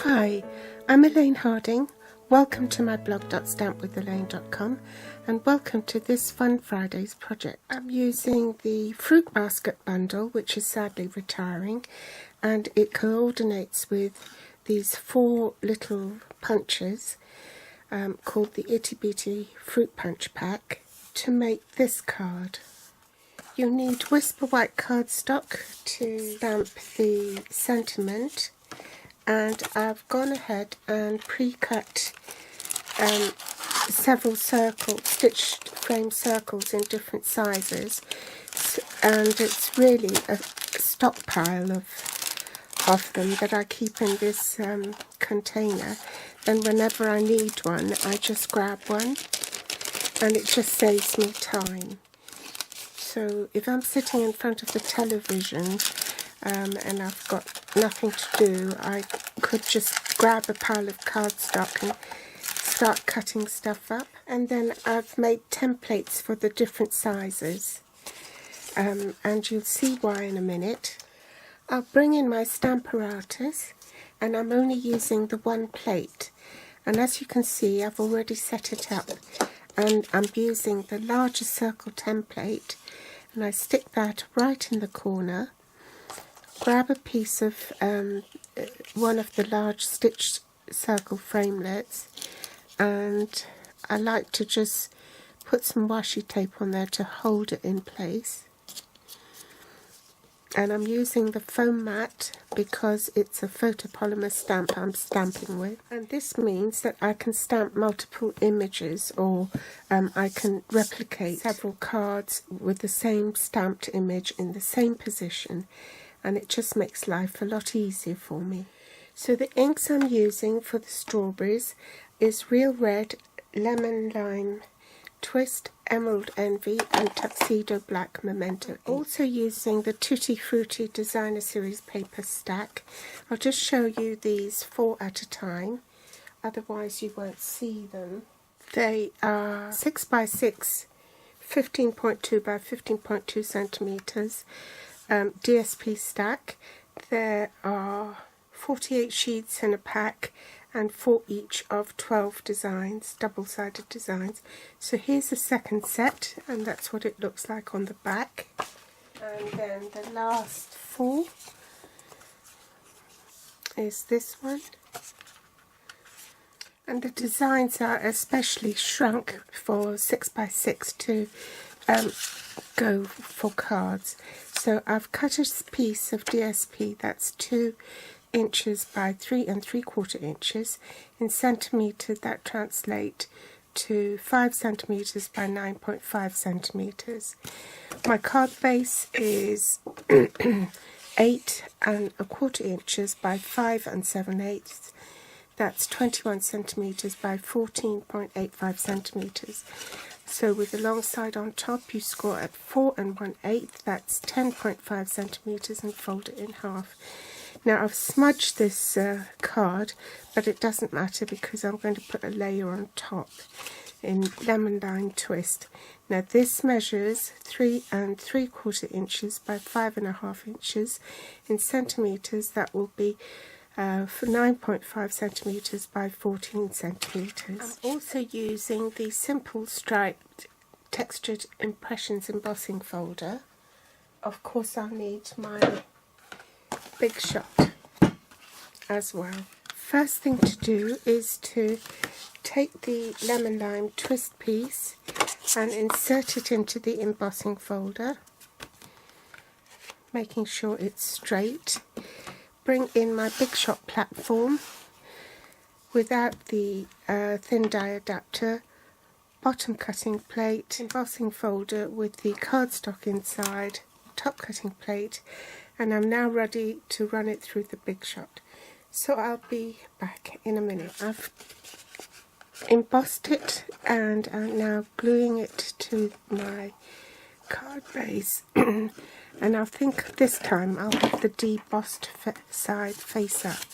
Hi, I'm Elaine Harding. Welcome to my blog .stampwithelaine.com and welcome to this Fun Fridays project. I'm using the Fruit Basket bundle, which is sadly retiring, and it coordinates with these 4 little punches called the Itty Bitty Fruit Punch Pack to make this card. You need Whisper White cardstock to stamp the sentiment, and I've gone ahead and pre-cut several stitched frame circles in different sizes, and it's really a stockpile of them that I keep in this container. And whenever I need one, I just grab one, and it just saves me time. So if I'm sitting in front of the television and I've got nothing to do, I could just grab a pile of cardstock and start cutting stuff up. And then I've made templates for the different sizes, and you'll see why in a minute. I'll bring in my stamparatus, and I'm only using the one plate, and as you can see I've already set it up, and I'm using the larger circle template, and I stick that right in the corner. Grab a piece of one of the large stitched circle framelets, and I like to just put some washi tape on there to hold it in place. And I'm using the foam mat because it's a photopolymer stamp I'm stamping with, and this means that I can stamp multiple images, or I can replicate several cards with the same stamped image in the same position, and it just makes life a lot easier for me. So the inks I'm using for the strawberries is Real Red, Lemon Lime, Twist, Emerald Envy and Tuxedo Black Memento. Also using the Tutti Frutti Designer Series paper stack. I'll just show you these 4 at a time, otherwise you won't see them. They are 6x6, 15.2 by 15.2 centimeters DSP stack. There are 48 sheets in a pack, and 4 each of 12 designs, double-sided designs. So here's the second set, and that's what it looks like on the back. And then the last 4 is this one. And the designs are especially shrunk for 6x6 to go for cards. So I've cut a piece of DSP that's 2 inches by 3 3/4 inches. In centimeters that translate to 5 centimeters by 9.5 centimeters. My card base is 8 1/4 inches by 5 7/8. That's 21 centimeters by 14.85 centimeters. So with the long side on top, you score at 4 1/8. That's 10.5 centimeters, and fold it in half. Now I've smudged this card, but it doesn't matter because I'm going to put a layer on top in Lemon Lime Twist. Now this measures 3 3/4 inches by 5 1/2 inches. In centimeters that will be 9.5 centimeters by 14 centimeters. I'm also using the simple striped textured impressions embossing folder. Of course I'll need my Big Shot as well. First thing to do is to take the Lemon Lime Twist piece and insert it into the embossing folder, making sure it's straight. Bring in my Big Shot platform without the thin die adapter, bottom cutting plate, embossing folder with the cardstock inside, top cutting plate, and I'm now ready to run it through the Big Shot. So I'll be back in a minute. I've embossed it and I'm now gluing it to my card base. And I think this time I'll have the debossed side face up.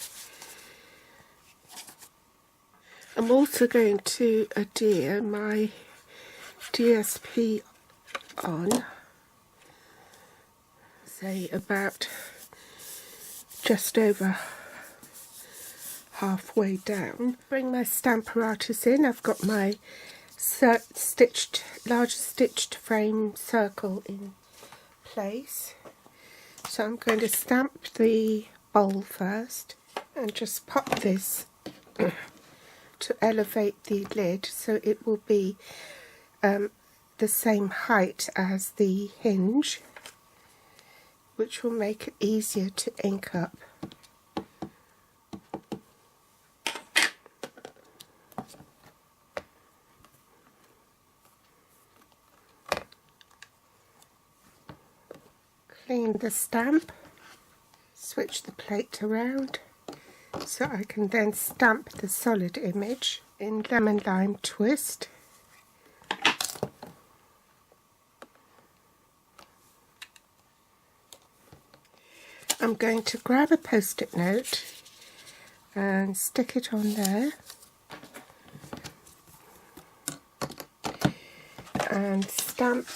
I'm also going to adhere my DSP on, say about just over halfway down. Bring my stamparatus in. I've got my large stitched frame circle in place. So I'm going to stamp the bowl first and just pop this to elevate the lid so it will be the same height as the hinge, which will make it easier to ink up. Clean the stamp, switch the plate around so I can then stamp the solid image in lemon lime twist. I'm going to grab a post-it note and stick it on there and stamp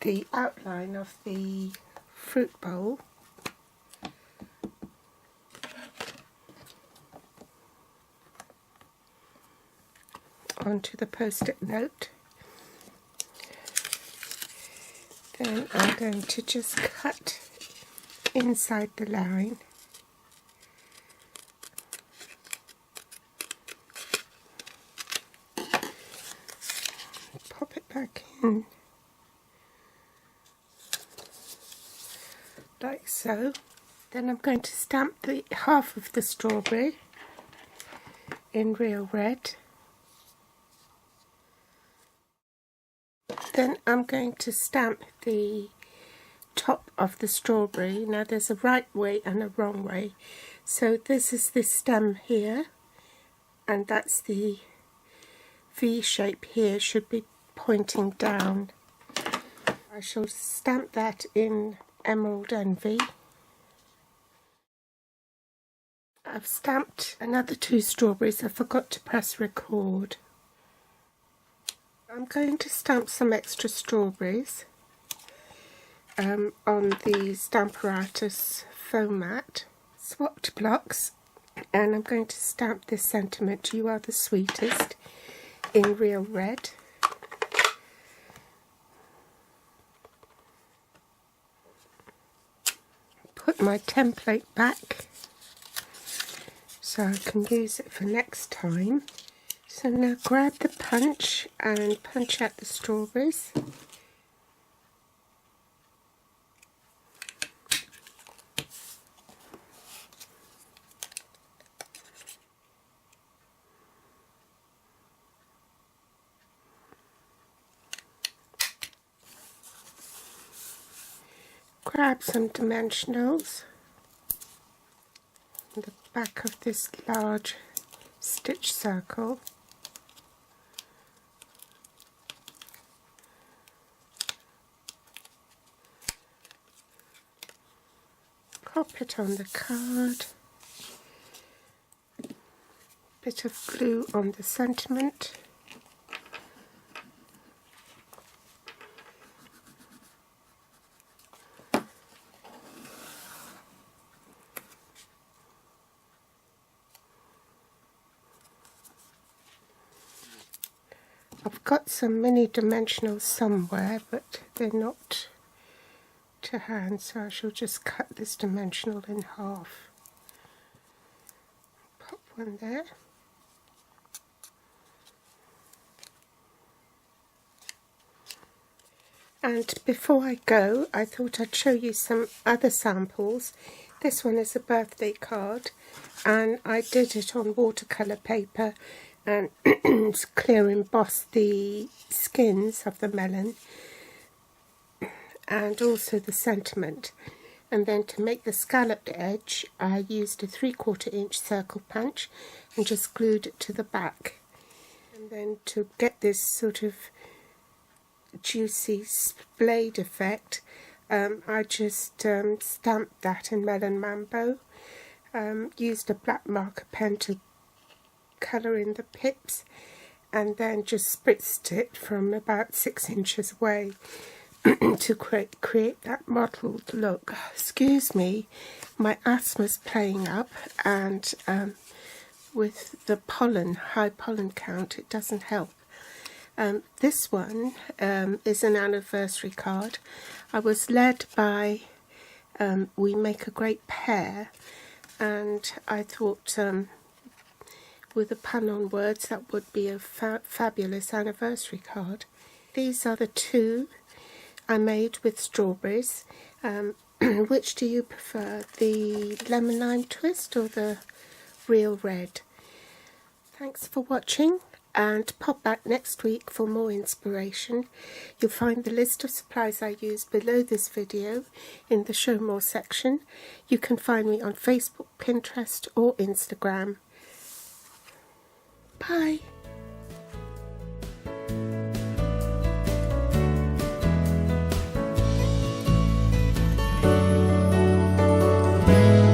the outline of the fruit bowl onto the post-it note. Then I'm going to just cut inside the line. Pop it back in like so. Then I'm going to stamp the half of the strawberry in real red. Then I'm going to stamp the top of the strawberry. Now there's a right way and a wrong way. So this is the stem here, and that's the V shape here, should be pointing down. I shall stamp that in Emerald Envy. I've stamped another 2 strawberries. I forgot to press record. I'm going to stamp some extra strawberries on the Stamparatus foam mat. Swapped blocks, and I'm going to stamp this sentiment, "You are the sweetest," in real red. Put my template back so I can use it for next time. So now grab the punch and punch out the strawberries. Grab some dimensionals on the back of this large stitch circle. Pop it on the card, bit of glue on the sentiment, I've got some mini dimensionals somewhere, but they're not to hand, so I shall just cut this dimensional in half. Pop one there. And before I go, I thought I'd show you some other samples. This one is a birthday card, and I did it on watercolour paper and clear embossed the skins of the melon and also the sentiment. And then to make the scalloped edge, I used a 3/4 inch circle punch and just glued it to the back. And then to get this sort of juicy splayed effect, I just stamped that in Melon Mambo, used a black marker pen to colour in the pips, and then just spritzed it from about 6 inches away to create that mottled look. Excuse me, my asthma's playing up, and with the high pollen count, it doesn't help. This one is an anniversary card. I was led by We Make a Great Pair, and I thought with a pun on words that would be a fabulous anniversary card. These are the two I made with strawberries. Which do you prefer, the lemon lime twist or the real red? Thanks for watching, and pop back next week for more inspiration. You'll find the list of supplies I used below this video in the Show More section. You can find me on Facebook, Pinterest or Instagram. Bye!